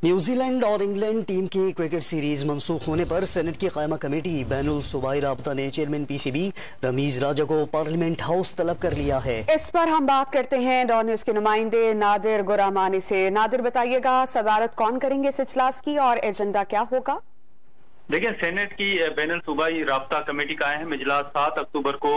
New Zealand और England team की cricket series मंसूख होने पर सेनेट की कायमा कमेटी बैनुल सूबाई राब्ता ने चेयरमैन पीसीबी रमीज राजा को पार्लियामेंट हाउस तलब कर लिया है। इस पर हम बात करते हैं डॉन न्यूज के नुमाइंदे नादिर गुरामानी से। नादिर, बताइएगा सदारत कौन करेंगे इस इजलास की और एजेंडा क्या होगा? देखिए, सेनेट की बैनुल सूबाई राब्ता कमेटी का अहम इजलास 7 अक्टूबर को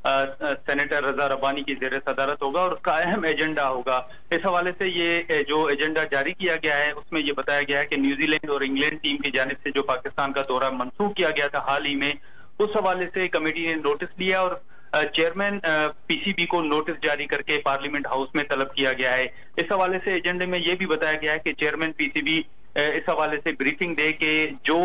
सेनेटर रजा रब्बानी की जेर सदारत होगा और उसका अहम एजेंडा होगा। इस हवाले से ये जो एजेंडा जारी किया गया है उसमें ये बताया गया है कि न्यूजीलैंड और इंग्लैंड टीम की जानिब से जो पाकिस्तान का दौरा मंसूख किया गया था हाल ही में, उस हवाले से कमेटी ने नोटिस लिया और चेयरमैन पीसीबी को नोटिस जारी करके पार्लियामेंट हाउस में तलब किया गया है। इस हवाले से एजेंडे में यह भी बताया गया है कि चेयरमैन पीसीबी इस हवाले से ब्रीफिंग दे के जो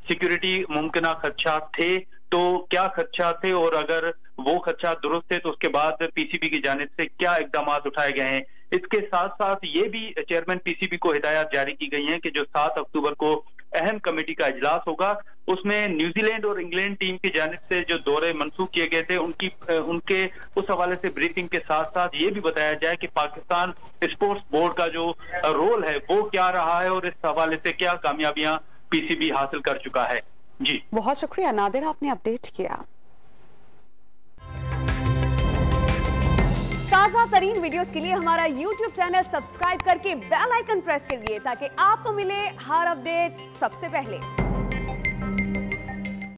सिक्योरिटी मुमकिन खदशात थे तो क्या खदशात थे और अगर वो खदशात दुरुस्त थे तो उसके बाद पीसीबी की जानिब से क्या इकदाम उठाए गए हैं। इसके साथ साथ ये भी चेयरमैन पीसीबी को हिदायत जारी की गई है कि जो 7 अक्टूबर को अहम कमेटी का इजलास होगा उसमें न्यूजीलैंड और इंग्लैंड टीम की जानिब से जो दौरे मंसूख किए गए थे उनके उस हवाले से ब्रीफिंग के साथ साथ ये भी बताया जाए कि पाकिस्तान स्पोर्ट्स बोर्ड का जो रोल है वो क्या रहा है और इस हवाले से क्या कामयाबियां पीसीबी हासिल कर चुका है। जी बहुत शुक्रिया नादिर, आपने अपडेट किया। ताजा तरीन वीडियोस के लिए हमारा YouTube चैनल सब्सक्राइब करके बेल आइकन प्रेस कीजिए ताकि आपको मिले हर अपडेट सबसे पहले।